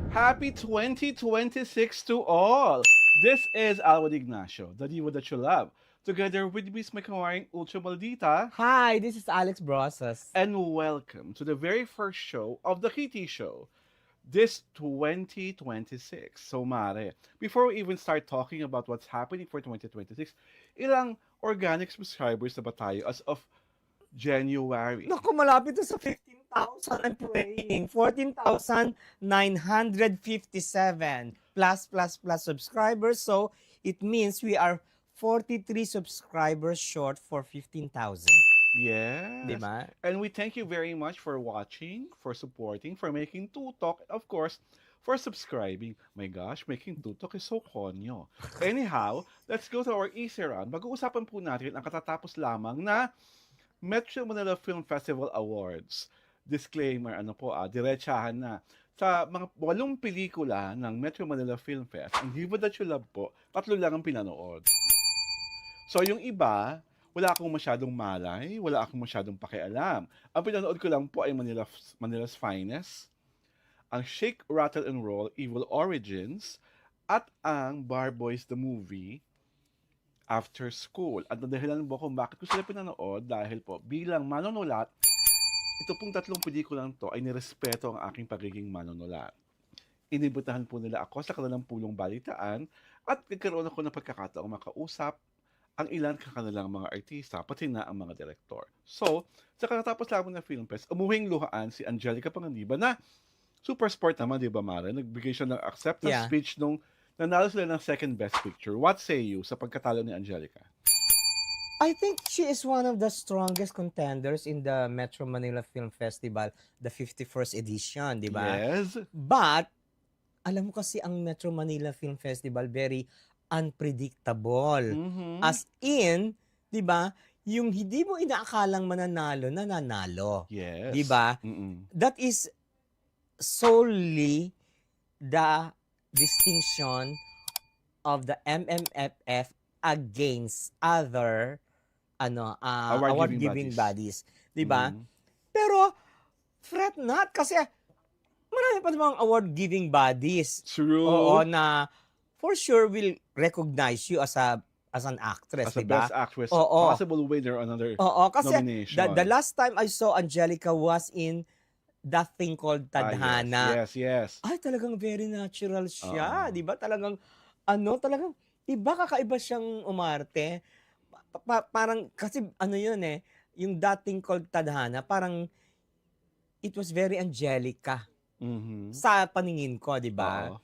Happy 2026 to all! This is Alwad Ignacio, the diva that you love, together with Miss Makawaring Ultra Maldita, Hi, this is Alex Brosas. and welcome to the very first show of the Kitty Show, this 2026. So, Mare, before we even start talking about what's happening for 2026, ilang organic subscribers na ba tayo as of January? Naku, malapit to sa 15,000. I'm praying. 14,957 plus subscribers. So, it means we are 43 subscribers short for 15,000. Di Yes. ba? And we thank you very much for watching, for supporting, for making Tutok, and of course, for subscribing. My gosh, making Tutok is so konyo. Anyhow, let's go to our easy round. Mag-uusapan po natin ang katatapos lamang na Metro Manila Film Festival Awards. Disclaimer, diretsahan na. Sa mga 8 pelikula ng Metro Manila Film Fest, ang Diva That You Love po, 3 lang ang pinanood. So yung iba, wala akong masyadong malay, wala akong masyadong pakialam. Ang pinanood ko lang po ay Manila's Finest, ang Shake, Rattle and Roll, Evil Origins, at ang Bar Boys the Movie, After School. At ang dahilan po kung bakit ko sila pinanood dahil po bilang manonulat, ito pong 3 pelikulang to ay nirespeto ang aking pagiging manonulat. Inibutahan po nila ako sa kanilang pulong balitaan at nagkaroon ako ng pagkakataong makausap ang ilan kanilang mga artista, pati na ang mga direktor. So, sa kakatapos lamang ng Film Fest, umuwing luhaan si Angelica Panganiban na super sport naman, di ba, Mara? Nagbigay siya ng acceptance speech nung nanalo sila ng second best picture. What say you sa pagkatalo ni Angelica? I think she is one of the strongest contenders in the Metro Manila Film Festival, the 51st edition, di ba? Yes. But, alam mo kasi ang Metro Manila Film Festival very unpredictable. Mm-hmm. As in, 'di ba, yung hindi mo inaakalang mananalo, nananalo. Yes. 'Di ba? That is solely the distinction of the MMFF against other award giving bodies, 'di ba? Pero fret not kasi marami pa namang award giving bodies. True. Oo, na for sure will recognize you as an actress, as a diba? best actress, Oo. possible winner on another Kasi nomination. the last time I saw Angelica was in That Thing Called Tadhana. Yes. Ay, talagang very natural siya, di ba? Talagang, talagang, iba kakaiba siyang umarte. Parang, kasi yun yung That Thing Called Tadhana, parang, it was very Angelica. Sa paningin ko, di ba?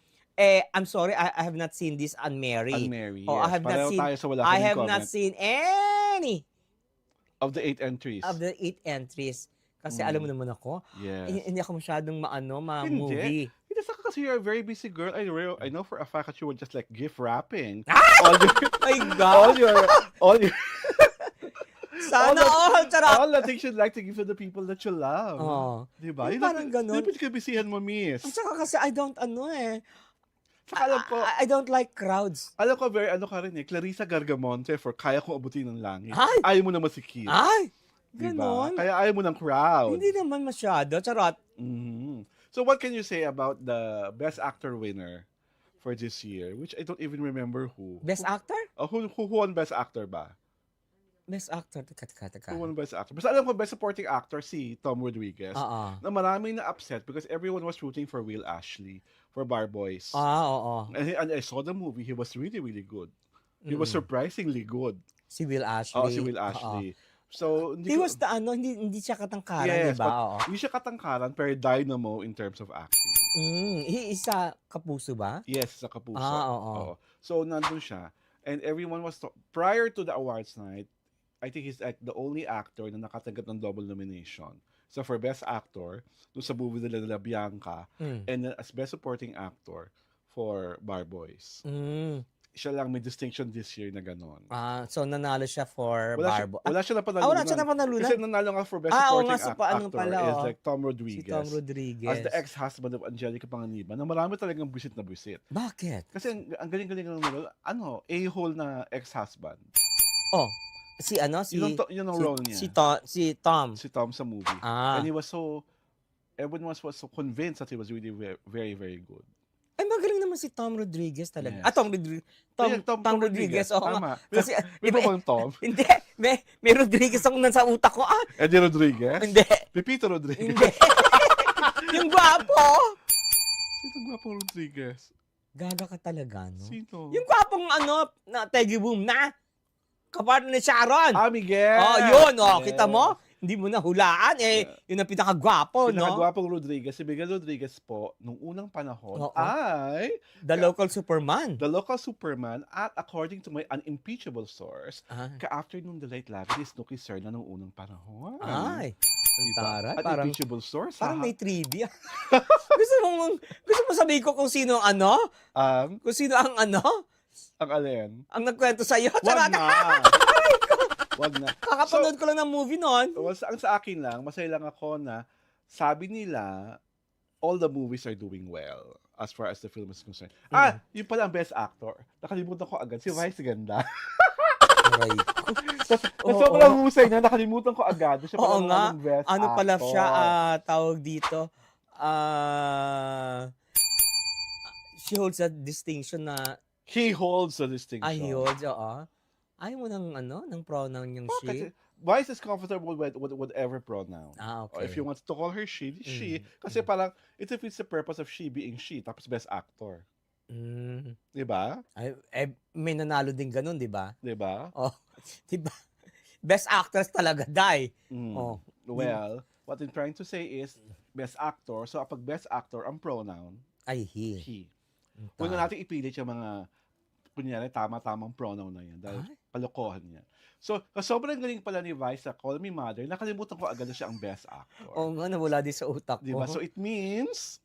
I'm sorry, I have not seen this Unmarried. Unmarried, yes. I have not seen any of the 8 entries. Kasi alam mo naman ako, hindi ako masyadong ma-movie. Hindi saka kasi you're a very busy girl. I know for a fact that you were just like gift wrapping. My God! all your Sana charot! all the things you'd like to give to the people that you love. Diba? Parang ganun. Dapat ka bisihan mo, miss. At saka kasi I don't Saka alam ko, I don't like crowds. Alam ko, very ka rin Clarissa Gargamonte for Kaya Kong Abutin ng Langit. Ay! Ayaw mo na masikip. Ay! Diba? Ganon? Kaya ayaw mo ng crowd. Hindi naman masyado. Charot. So what can you say about the Best Actor winner for this year? Which I don't even remember who. Best Actor? Who won Best Actor ba? Best Actor? Teka. Who won Best Actor? Basta alam ko, Best Supporting Actor si Tom Rodriguez. Na maraming na-upset because everyone was rooting for Will Ashley for Bar Boys. Oo. And I saw the movie. He was really, really good. He was surprisingly good. Si Will Ashley. Si Will Ashley. So, he was hindi siya katangkaran, yes, diba? Hindi siya katangkaran, pero dynamo in terms of acting. He is sa Kapuso ba? Yes, sa Kapuso. Oo. So, nandun siya. And everyone was, prior to the awards night, I think he's like the only actor na nakatanggap ng double nomination. So, for Best Actor, doon sa movie nila Bianca, and then as Best Supporting Actor for Bar Boys. Siya lang may distinction this year na gano'n. So nanalo siya for Bar Boys. Wala siya napanalunan. Wala siya napanalunan? Kasi nanalo nga for Best Supporting Actor is like Tom Si Rodriguez. Tom Rodriguez. As the ex-husband of Angelica Panganiban, na marami talagang busit na busit. Bakit? Kasi ang galing-galing ng role, a-hole na ex-husband. Yun ang role niya. Si Tom. Si Tom sa movie. And he was so everyone was so convinced that he was really very, very good. Ay, magaling naman si Tom Rodriguez talaga. Yes. Tom Rodriguez. Tom Rodriguez. Oo nga. Tama. Kasi, May iba, bang Tom? hindi. May Rodriguez akong nasa utak ko. Eddie Rodriguez? Hindi. Pepito Rodriguez? Hindi. Yung gwapo. Sino gwapong Rodriguez? Gaga ka talaga, no? Sino? Yung gwapong na Teggy Boom na. Kapartner ni Sharon. Miguel! Yun. Yes. Kita mo? Hindi mo na hulaan. Yun ang pinakagwapo, no? Pinakagwapong Rodriguez. Si Miguel Rodriguez po, nung unang panahon, Oo. ay The local Superman. the local Superman at according to my unimpeachable source, ka-afternoon delight lagi ni Snooki Serna nung unang panahon. Ay. Ang Diba? taray. Parang, Unimpeachable source. parang may trivia. gusto mo sabihin ko kung sino ang kung sino ang ang alin? ang nagkwento sa iyo. Wag na. Wag na. Kakapanood ko lang ng movie noon. Well, ang sa akin lang, masaya lang ako na sabi nila, all the movies are doing well as far as the film is concerned. Yung pala ang best actor. Nakalimutan ko agad. Si Vice Ganda. Aray ko. Sobrang husay niya. Nakalimutan ko agad. Siya pala Oo nga. ang best Ano pala actor. siya, tawag dito, she holds a distinction na, He holds the distinction. he holds, oo. Ayaw mo ng pronoun yung she? Kasi Vice is comfortable with whatever pronoun. Okay. Or if you want to call her she. Kasi parang, it defeats the purpose of she being she. Tapos best actor. Diba? May nanalo din ganun, di ba? Diba? Oh, di ba? Best actress talaga, Day. Oh. Well, what I'm trying to say is, best actor. So, kapag best actor, ang pronoun, Ay, he. Huwag na natin ipilit yung mga, kunyari, tama-tamang pronoun na yan. Dahil palokohan yan. So, sobrang galing pala ni Vice sa Call Me Mother, nakalimutan ko agad na siya ang best actor. Oo nga, nawala din sa utak ko. Diba? So, it means,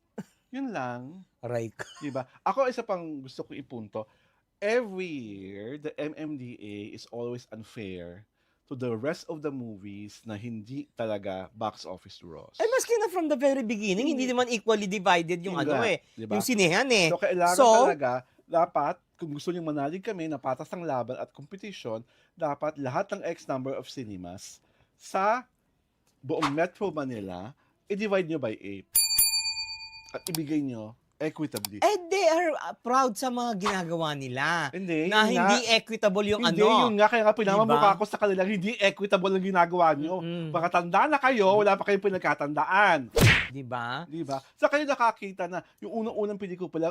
yun lang. Aray ko. Diba? Ako, isa pang gusto ko ipunto, every year, the MMDA is always unfair to the rest of the movies na hindi talaga box office draws. Maski na from the very beginning, hindi naman equally divided yung Diba? yung sinehan So, kailangan talaga, dapat, kung gusto niyong manalig kami na patas ng laban at competition, dapat lahat ng X number of cinemas sa buong Metro Manila, i-divide nyo by 8. At ibigay nyo equitably. They are proud sa mga ginagawa nila. Hindi. Na yun hindi nga. equitable yung Hindi, yun nga. Kaya nga pinamamukha ko sa kanila, hindi equitable ang ginagawa nyo. Baka tanda na kayo, wala pa kayong pinagkatandaan. Diba? Diba? Sa kayo nakakita na yung unang-unang pelikula pala,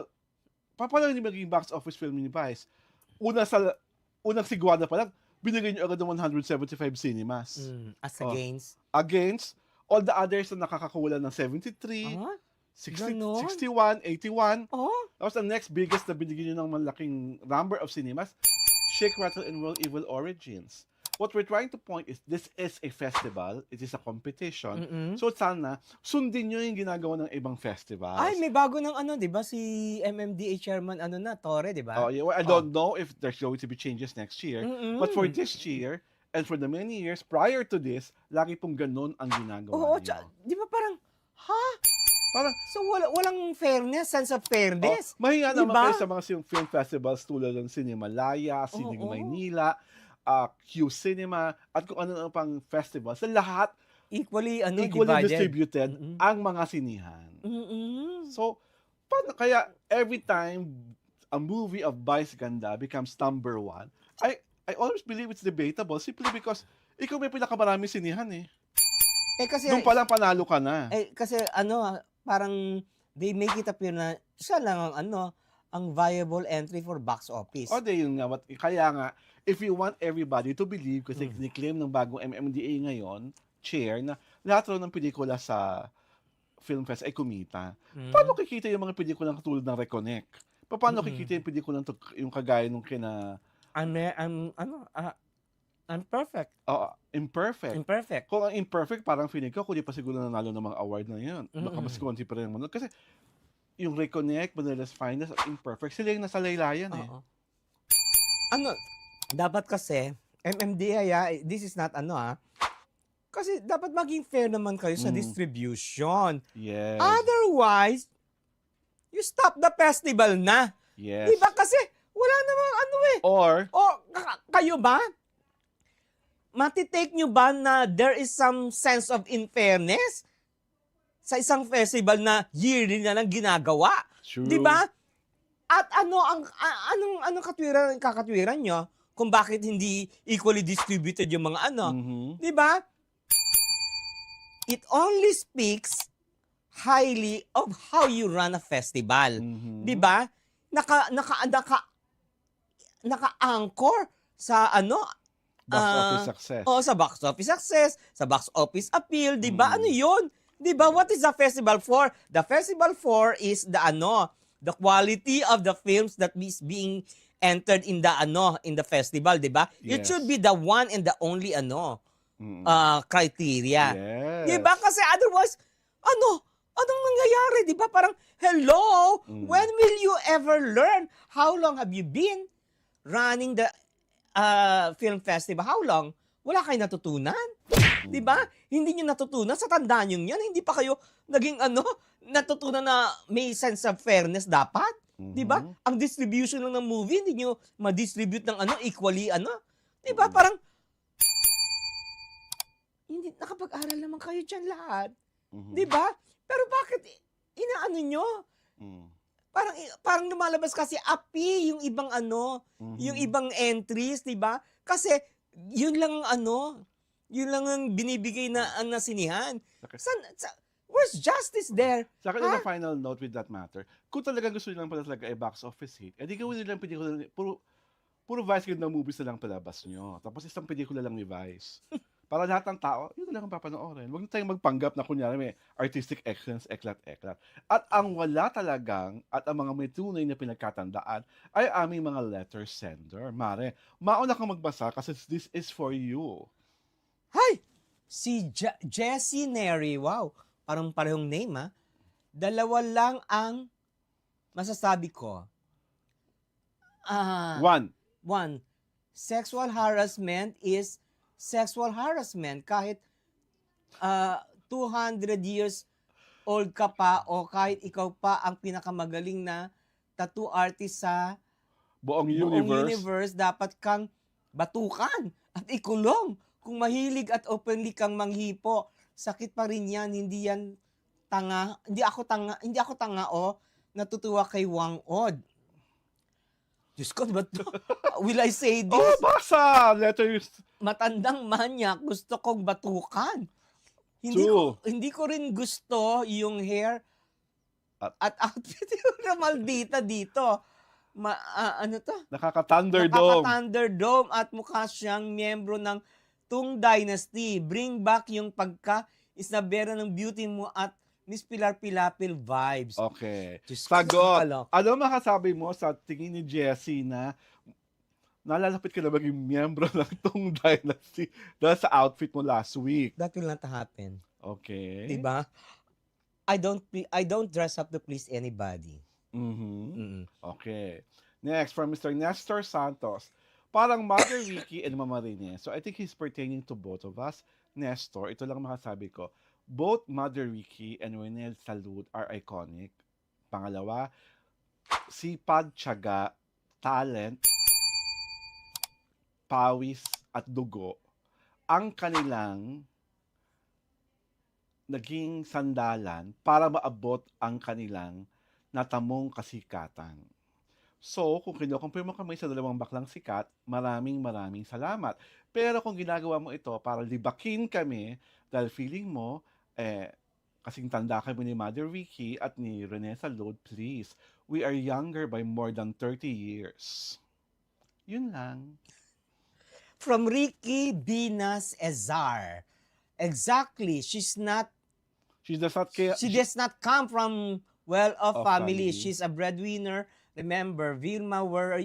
paano hindi magiging box office film ni Vice? Unang sigwada pa lang, binigay nyo agad ng 175 cinemas. As against? Against all the others na nakakakulan ng 73, 60, Ganon? 61, 81. Tapos ang next biggest na binigyan nyo ng malaking number of cinemas, Shake, Rattle, and Roll Evil Origins. What we're trying to point is, this is a festival, it is a competition. So sana, sundin nyo yung ginagawa ng ibang festivals. Ay, may bago ng di ba? Si MMDA chairman, Torre, di ba? Well, I don't know if there's going to be changes next year. But for this year, and for the many years prior to this, lagi pong ganun ang ginagawa niyo. Di ba parang, Parang, so walang fairness, sense of fairness. Mahinga naman Diba? kayo sa mga film festivals tulad ng Cinemalaya, Sining Maynila, Q Cinema, at kung ano pang festival. Sa lahat, equally equally divided. distributed ang mga sinihan. So, paano kaya every time a movie of Vice Ganda becomes number one, I always believe it's debatable simply because ikaw may pinakamaraming sinihan eh. Kasi, Doon palang panalo ka na. Kasi parang they make it appear na siya lang ang viable entry for box office. Yun nga. Kaya nga, if you want everybody to believe, kasi ni-claim ng bagong MMDA ngayon, chair, na lahat raw ng pelikula sa Film Fest ay kumita. Paano kikita yung mga pelikula katulad ng Reconnect? Paano kikita yung pelikula yung kagaya nung kina... Imperfect. Imperfect. Kung ang imperfect, parang feeling ko, kundi pa siguro nanalo ng mga award na yun. Baka mas konti pa rin ang manalo. Kasi yung Reconnect, Manila's Finest, at Imperfect, sila yung nasa laylayan eh. Dapat kasi, MMDA, this is not kasi dapat maging fair naman kayo sa distribution. Yes. Otherwise, you stop the festival na. Yes. Diba? Kasi wala namang Or, kayo ba? Matitake nyo ba na there is some sense of unfairness sa isang festival na yearly na lang ginagawa. True. 'Di ba? At anong kakatwiran nyo kung bakit hindi equally distributed yung mga Mhm. 'di ba? It only speaks highly of how you run a festival. Mhm. 'Di ba? Naka-anchor sa Box office ah, success. sa box office success, sa box office appeal, 'di ba? Ano Mm. 'yun? 'Di ba? What is the festival for? The festival for is the quality of the films that is being entered in the festival, 'di ba? It should Yes. be the one and the only Mm. criteria. 'Di Yes. ba? Kasi otherwise, anong nangyayari, 'di ba? Parang, hello, when will you ever learn? How long have you been running the film festival? How long? Wala kayong natutunan? 'Di ba? Hindi niyo natutunan sa tandaan niyo 'yan. Hindi pa kayo naging natutunan na may sense of fairness dapat. 'Di ba? Mhm. Ang distribution lang ng movie, hindi niyo ma-distribute ng equally 'di ba? Parang hindi nakapag-aral naman kayo diyan lahat. Mhm. 'Di ba? Pero bakit inaano nyo? Mm. Parang lumalabas kasi api yung ibang yung Mhm. ibang entries, 'di ba? Kasi yun lang ang yun lang ang binibigay na sinihan. Okay. Where's justice there? Sa akin, Ha? na final note with that matter, kung talagang gusto nilang pala talaga ay box office hit, edi gawin nilang pelikula, puro Vice ganda movies na lang palabas nyo. Tapos isang pelikula lang ni Vice. Para lahat ng tao, yun na lang ang papanoorin. Huwag na tayong magpanggap na kunyari may artistic excellence, eklat-eklat. At ang wala talagang, at ang mga may tunay na pinagkatandaan, ay aming mga letter sender. Mare, mauna kang magbasa kasi this is for you. Hay! Si Jessie Neri, wow, parang parehong name Dalawa lang ang masasabi ko. One, sexual harassment is sexual harassment. Kahit 200 years old ka pa o kahit ikaw pa ang pinakamagaling na tattoo artist sa Buong buong universe. universe, dapat kang batukan at ikulong. Kung mahilig at openly kang manghipo, sakit pa rin yan, hindi yan tanga. Hindi ako tanga natutuwa kay Wang Od. Diyos ko, ba't will I say this? Oh, basa! Letters. Matandang manyak, gusto kong batukan. True. Hindi ko rin gusto yung hair At outfit yung maldita dito. Nakaka-Thunderdome. Nakaka-Thunderdome at mukha siyang miyembro ng Tung Dynasty. Bring back yung pagka-isnabera ng beauty mo at Miss Pilar Pilapil vibes. Okay. Diyos ko, Sagot. nakakaloka. Ano makasabi mo sa tingin ni Jessie na nalalapit ka na maging miyembro ng Tung Dynasty dahil sa outfit mo last week? That will not happen. Okay. Diba? I don't dress up to please anybody. Mhm. Okay. Next, from Mr. Nestor Santos. Parang Mother Ricky and Mama Rene. So I think he's pertaining to both of us. Nestor, ito lang makasabi ko. Both Mother Ricky and Renel Salud are iconic. Pangalawa, sipag, tiyaga, talent, pawis at dugo ang kanilang naging sandalan para maabot ang kanilang natamong kasikatan. So, kung kinukumpir mo kami sa dalawang baklang sikat, maraming salamat. Pero kung ginagawa mo ito para libakin kami dahil feeling mo, kasing tanda kami ni Mother Vicky at ni Rene Salud, please, we are younger by more than 30 years. Yun lang. From Ricky Binas Ezar. Exactly. She does not come from well-off Of family. family. She's a breadwinner. Remember, Vilma, where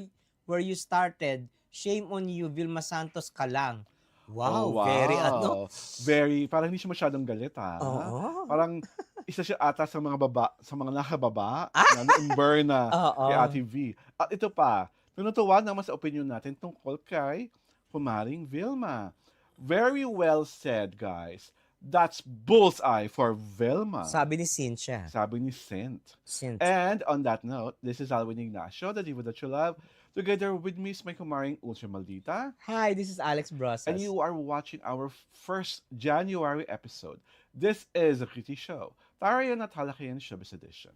you started. Shame on you, Vilma Santos ka lang. Wow, Oh, very Very, parang hindi siya masyadong galit Oo. Parang isa siya ata sa mga nakababa na na-imber na Oo. kay Ate V. At ito pa, tinutuwa naman sa opinion natin tungkol kay Kumaring Vilma. Very well said, guys. That's bullseye for Vilma. Sabi ni Cynthia. Sabi ni Sint. Cynthia. And on that note, this is Alwin Ignacio, the diva that you love. Together with me is my kumaring Ultra Maldita. Hi, this is Alex And Brosas. you are watching our first January episode. This is the Kriti Show, Tarayan at Halakayan Showbiz Edition.